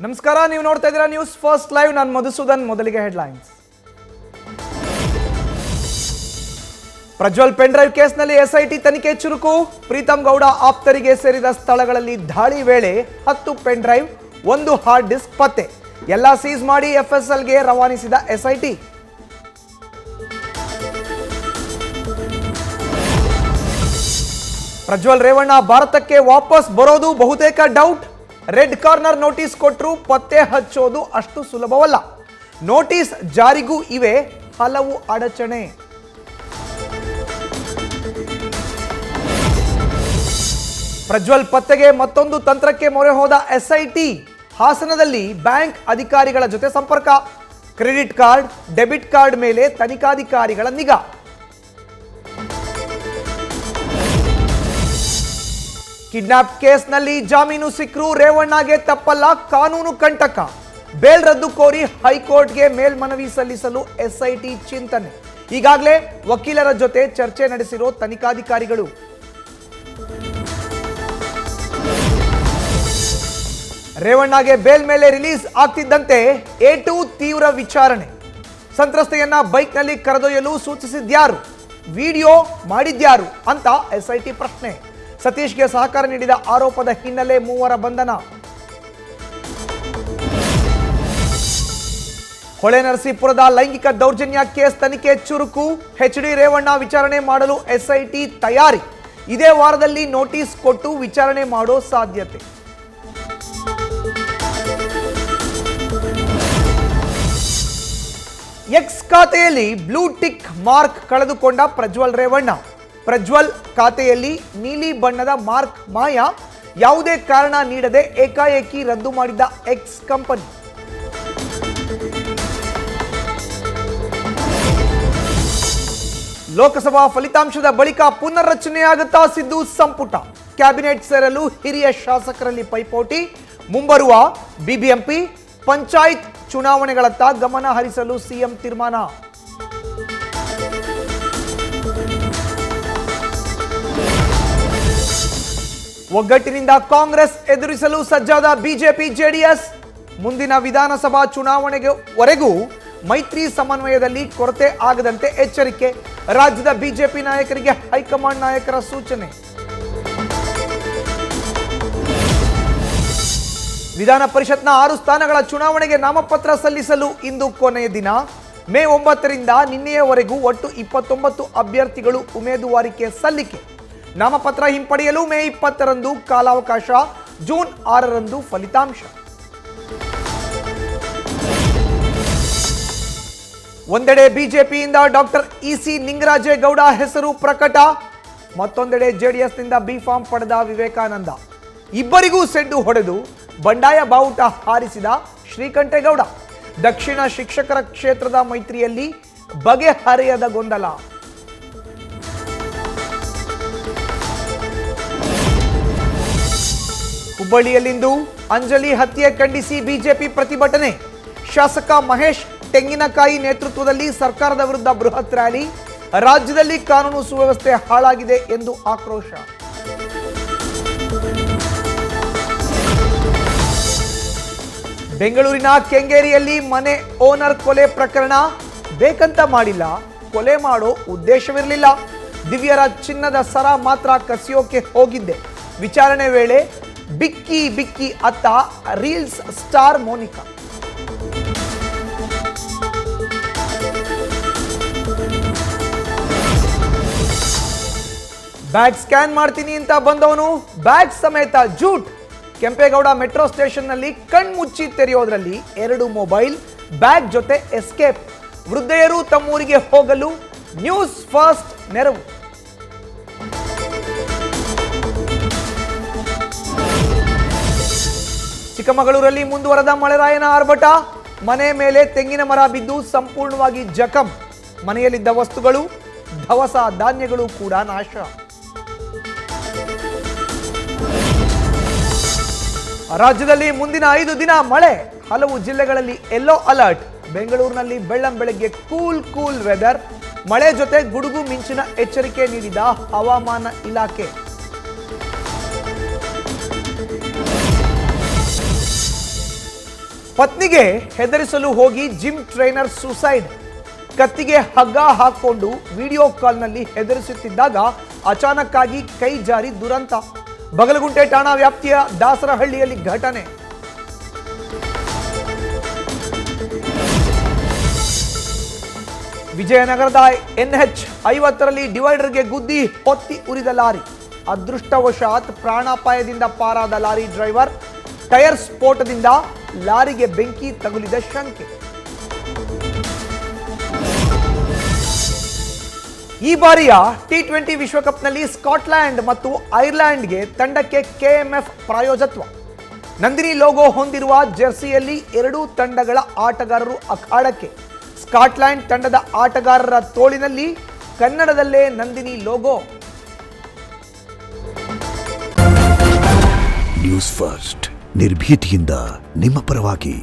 ನಮಸ್ಕಾರ, ನೀವು ನೋಡ್ತಾ ಇದ್ದೀರಾ ನ್ಯೂಸ್ ಫಸ್ಟ್ ಲೈವ್. ನಾನು ಮಧುಸೂದನ್. ಮೊದಲಿಗೆ ಹೆಡ್ಲೈನ್ಸ್. ಪ್ರಜ್ವಲ್ ಪೆನ್ ಡ್ರೈವ್ ಕೇಸ್ನಲ್ಲಿ ಎಸ್ಐಟಿ ತನಿಖೆ ಚುರುಕು. ಪ್ರೀತಮ್ ಗೌಡ ಆಪ್ತರಿಗೆ ಸೇರಿದ ಸ್ಥಳಗಳಲ್ಲಿ ದಾಳಿ ವೇಳೆ 10 ಪೆನ್ ಡ್ರೈವ್, 1 ಹಾರ್ಡ್ ಡಿಸ್ಕ್ ಪತ್ತೆ. ಎಲ್ಲ ಸೀಸ್ ಮಾಡಿ ಎಫ್ಎಸ್ಎಲ್ಗೆ ರವಾನಿಸಿದ ಎಸ್ಐಟಿ. ಪ್ರಜ್ವಲ್ ರೇವಣ್ಣ ಭಾರತಕ್ಕೆ ವಾಪಸ್ ಬರೋದು ಬಹುತೇಕ ಡೌಟ್. ರೆಡ್ ಕಾರ್ನರ್ ನೋಟಿಸ್ ಕೊಟ್ಟರು ಪತ್ತೆ ಹಚ್ಚೋದು ಅಷ್ಟು ಸುಲಭವಲ್ಲ. ನೋಟಿಸ್ ಜಾರಿಗೂ ಇವೆ ಹಲವು ಅಡಚಣೆ. ಪ್ರಜ್ವಲ್ ಪತ್ತೆಗೆ ಮತ್ತೊಂದು ತಂತ್ರಕ್ಕೆ ಮೊರೆ ಹೋದ ಎಸ್ಐಟಿ. ಹಾಸನದಲ್ಲಿ ಬ್ಯಾಂಕ್ ಅಧಿಕಾರಿಗಳ ಜೊತೆ ಸಂಪರ್ಕ. ಕ್ರೆಡಿಟ್ ಕಾರ್ಡ್, ಡೆಬಿಟ್ ಕಾರ್ಡ್ ಮೇಲೆ ತನಿಖಾಧಿಕಾರಿಗಳ ನಿಗಾ. ಕಿಡ್ನಾಪ್ ಕೇಸ್ನಲ್ಲಿ ಜಾಮೀನು ಸಿಕ್ಕರು ರೇವಣ್ಣಗೆ ತಪ್ಪಲ್ಲ ಕಾನೂನು ಕಂಟಕ. ಬೇಲ್ ರದ್ದು ಕೋರಿ ಹೈಕೋರ್ಟ್ಗೆ ಮೇಲ್ಮನವಿ ಸಲ್ಲಿಸಲು ಎಸ್ಐಟಿ ಚಿಂತನೆ. ಈಗಾಗಲೇ ವಕೀಲರ ಜೊತೆ ಚರ್ಚೆ ನಡೆಸಿರೋ ತನಿಖಾಧಿಕಾರಿಗಳು. ರೇವಣ್ಣಗೆ ಬೇಲ್ ಮೇಲೆ ರಿಲೀಸ್ ಆಗ್ತಿದ್ದಂತೆ A2 ತೀವ್ರ ವಿಚಾರಣೆ. ಸಂತ್ರಸ್ತೆಯನ್ನ ಬೈಕ್ನಲ್ಲಿ ಕರೆದೊಯ್ಯಲು ಸೂಚಿಸಿದ್ಯಾರು, ವಿಡಿಯೋ ಮಾಡಿದ್ಯಾರು ಅಂತ ಎಸ್ಐಟಿ ಪ್ರಶ್ನೆ. ಸತೀಶ್ಗೆ ಸಹಕಾರ ನೀಡಿದ ಆರೋಪದ ಹಿನ್ನೆಲೆ 3 ಬಂಧನ. ಹೊಳೆನರಸೀಪುರದ ಲೈಂಗಿಕ ದೌರ್ಜನ್ಯ ಕೇಸ್ ತನಿಖೆ ಚುರುಕು. HD ರೇವಣ್ಣ ವಿಚಾರಣೆ ಮಾಡಲು ಎಸ್ಐಟಿ ತಯಾರಿ. ಇದೇ ವಾರದಲ್ಲಿ ನೋಟಿಸ್ ಕೊಟ್ಟು ವಿಚಾರಣೆ ಮಾಡೋ ಸಾಧ್ಯತೆ. ಎಕ್ಸ್ ಖಾತೆಯಲ್ಲಿ ಬ್ಲೂ ಟಿಕ್ ಮಾರ್ಕ್ ಕಳೆದುಕೊಂಡ ಪ್ರಜ್ವಲ್ ರೇವಣ್ಣ. ಪ್ರಜ್ವಲ್ ಖಾತೆಯಲ್ಲಿ ನೀಲಿ ಬಣ್ಣದ ಮಾರ್ಕ್ ಮಾಯ. ಯಾವುದೇ ಕಾರಣ ನೀಡದೆ ಏಕಾಏಕಿ ರದ್ದು ಮಾಡಿದ್ದ ಎಕ್ಸ್ ಕಂಪನಿ. ಲೋಕಸಭಾ ಫಲಿತಾಂಶದ ಬಳಿಕ ಪುನರ್ರಚನೆಯಾಗುತ್ತಾ ಸಿದ್ದು ಸಂಪುಟ. ಕ್ಯಾಬಿನೆಟ್ ಸೇರಲು ಹಿರಿಯ ಶಾಸಕರಲ್ಲಿ ಪೈಪೋಟಿ. ಮುಂಬರುವ ಬಿಬಿಎಂಪಿ, ಪಂಚಾಯತ್ ಚುನಾವಣೆಗಳತ್ತ ಗಮನ ಹರಿಸಲು ಸಿಎಂ ತೀರ್ಮಾನ. ಒಗ್ಗಟ್ಟಿನಿಂದ ಕಾಂಗ್ರೆಸ್ ಎದುರಿಸಲು ಸಜ್ಜಾದ ಬಿಜೆಪಿ ಜೆಡಿಎಸ್. ಮುಂದಿನ ವಿಧಾನಸಭಾ ಚುನಾವಣೆವರೆಗೂ ಮೈತ್ರಿ ಸಮನ್ವಯದಲ್ಲಿ ಕೊರತೆ ಆಗದಂತೆ ಎಚ್ಚರಿಕೆ. ರಾಜ್ಯದ ಬಿಜೆಪಿ ನಾಯಕರಿಗೆ ಹೈಕಮಾಂಡ್ ನಾಯಕರ ಸೂಚನೆ. ವಿಧಾನ ಪರಿಷತ್ನ 6 ಸ್ಥಾನಗಳ ಚುನಾವಣೆಗೆ ನಾಮಪತ್ರ ಸಲ್ಲಿಸಲು ಇಂದು ಕೊನೆಯ ದಿನ. ಮೇ 9ರಿಂದ ನಿನ್ನೆಯವರೆಗೂ ಒಟ್ಟು 29 ಅಭ್ಯರ್ಥಿಗಳು ಉಮೇದುವಾರಿಕೆ ಸಲ್ಲಿಕೆ. ನಾಮಪತ್ರ ಹಿಂಪಡೆಯಲು ಮೇ 20ರಂದು ಕಾಲಾವಕಾಶ. ಜೂನ್ 6ರಂದು ಫಲಿತಾಂಶ. ಒಂದೆಡೆ ಬಿಜೆಪಿಯಿಂದ ಡಾಕ್ಟರ್ ಇಸಿ ನಿಂಗರಾಜೇಗೌಡ ಹೆಸರು ಪ್ರಕಟ. ಮತ್ತೊಂದೆಡೆ ಜೆಡಿಎಸ್ನಿಂದ ಬಿಫಾರ್ಮ್ ಪಡೆದ ವಿವೇಕಾನಂದ. ಇಬ್ಬರಿಗೂ ಸೆಡ್ಡು ಹೊಡೆದು ಬಂಡಾಯ ಬಾವುಟ ಹಾರಿಸಿದ ಶ್ರೀಕಂಠೇಗೌಡ. ದಕ್ಷಿಣ ಶಿಕ್ಷಕರ ಕ್ಷೇತ್ರದ ಮೈತ್ರಿಯಲ್ಲಿ ಬಗೆಹರೆಯದ ಗೊಂದಲ. ಹುಬ್ಬಳ್ಳಿಯಲ್ಲಿಂದು ಅಂಜಲಿ ಹತ್ಯೆ ಖಂಡಿಸಿ ಬಿಜೆಪಿ ಪ್ರತಿಭಟನೆ. ಶಾಸಕ ಮಹೇಶ್ ತೆಂಗಿನಕಾಯಿ ನೇತೃತ್ವದಲ್ಲಿ ಸರ್ಕಾರದ ವಿರುದ್ಧ ಬೃಹತ್ ರ್ಯಾಲಿ. ರಾಜ್ಯದಲ್ಲಿ ಕಾನೂನು ಸುವ್ಯವಸ್ಥೆ ಹಾಳಾಗಿದೆ ಎಂದು ಆಕ್ರೋಶ. ಬೆಂಗಳೂರಿನ ಕೆಂಗೇರಿಯಲ್ಲಿ ಮನೆ ಓನರ್ ಕೊಲೆ ಪ್ರಕರಣ. ಬೇಕಂತ ಮಾಡಿಲ್ಲ, ಕೊಲೆ ಮಾಡೋ ಉದ್ದೇಶವಿರಲಿಲ್ಲ. ದಿವ್ಯರ ಚಿನ್ನದ ಸರ ಮಾತ್ರ ಕಸಿಯೋಕೆ ಹೋಗಿದ್ದೆ. ವಿಚಾರಣೆ ವೇಳೆ ಬಿಕ್ಕಿ ಬಿಕ್ಕಿ ಅತ್ತ reels star Monika. Bag scan ಮಾಡ್ತೀನಿ ಅಂತ ಬಂದವನು ಬ್ಯಾಗ್ ಸಮೇತ ಜೂಟ್. ಕೆಂಪೇಗೌಡ ಮೆಟ್ರೋ ಸ್ಟೇಷನ್ನಲ್ಲಿ ಕಣ್ಮುಚ್ಚಿ ತೆರೆಯೋದ್ರಲ್ಲಿ 2 ಮೊಬೈಲ್, ಬ್ಯಾಗ್ ಜೊತೆ ಎಸ್ಕೇಪ್. ವೃದ್ಧೆಯರು ತಮ್ಮೂರಿಗೆ ಹೋಗಲು ನ್ಯೂಸ್ ಫಸ್ಟ್ ನೆರವು. ಚಿಕ್ಕಮಗಳೂರಲ್ಲಿ ಮುಂದುವರೆದ ಮಳೆರಾಯನ ಆರ್ಭಟ. ಮನೆ ಮೇಲೆ ತೆಂಗಿನ ಮರ ಬಿದ್ದು ಸಂಪೂರ್ಣವಾಗಿ ಜಖಂ. ಮನೆಯಲ್ಲಿದ್ದ ವಸ್ತುಗಳು, ದವಸ ಧಾನ್ಯಗಳು ಕೂಡ ನಾಶ. ರಾಜ್ಯದಲ್ಲಿ ಮುಂದಿನ 5 ದಿನ ಮಳೆ. ಹಲವು ಜಿಲ್ಲೆಗಳಲ್ಲಿ ಯೆಲ್ಲೋ ಅಲರ್ಟ್. ಬೆಂಗಳೂರಿನಲ್ಲಿ ಬೆಳ್ಳಂಬೆಳಗ್ಗೆ ಕೂಲ್ ವೆದರ್. ಮಳೆ ಜೊತೆ ಗುಡುಗು ಮಿಂಚಿನ ಎಚ್ಚರಿಕೆ ನೀಡಿದ ಹವಾಮಾನ ಇಲಾಖೆ. ಪತ್ನಿಗೆ ಹೆದರಿಸಲು ಹೋಗಿ ಜಿಮ್ ಟ್ರೈನರ್ ಸುಸೈಡ್. ಕತ್ತಿಗೆ ಹಗ್ಗ ಹಾಕೊಂಡು ವಿಡಿಯೋ ಕಾಲ್ನಲ್ಲಿ ಹೆದರಿಸುತ್ತಿದ್ದಾಗ ಅಚಾನಕ್ ಆಗಿ ಕೈ ಜಾರಿ ದುರಂತ. ಬಗಲಗುಂಟೆ ಠಾಣಾ ವ್ಯಾಪ್ತಿಯ ದಾಸರಹಳ್ಳಿಯಲ್ಲಿ ಘಟನೆ. ವಿಜಯನಗರದ NH50ರಲ್ಲಿ ಡಿವೈಡರ್ಗೆ ಗುದ್ದಿ ಹೊತ್ತಿ ಉರಿದ ಲಾರಿ. ಅದೃಷ್ಟವಶಾತ್ ಪ್ರಾಣಾಪಾಯದಿಂದ ಪಾರಾದ ಲಾರಿ ಡ್ರೈವರ್. ಟೈರ್ ಸ್ಫೋಟದಿಂದ ಲಾರಿಗೆ ಬೆಂಕಿ ತಗುಲಿದ ಶಂಕೆ. ಈ ಬಾರಿಯ T20 ವಿಶ್ವಕಪ್ನಲ್ಲಿ ಸ್ಕಾಟ್ಲೆಂಡ್ ಮತ್ತು ಐರ್ಲೆಂಡ್ಗೆ ತಂಡಕ್ಕೆ KMF ಪ್ರಾಯೋಜಕತ್ವ. ನಂದಿನಿ ಲೋಗೋ ಹೊಂದಿರುವ ಜೆರ್ಸಿಯಲ್ಲಿ ಎರಡೂ ತಂಡಗಳ ಆಟಗಾರರು ಅಖಾಡಕ್ಕೆ. ಸ್ಕಾಟ್ಲೆಂಡ್ ತಂಡದ ಆಟಗಾರರ ತೋಳಿನಲ್ಲಿ ಕನ್ನಡದಲ್ಲೇ ನಂದಿನಿ ಲೋಗೋ. ನ್ಯೂಸ್ ಫಸ್ಟ್ ನಿರ್ಭೀತಿಯಿಂದ ನಿಮ್ಮ ಪರವಾಗಿ.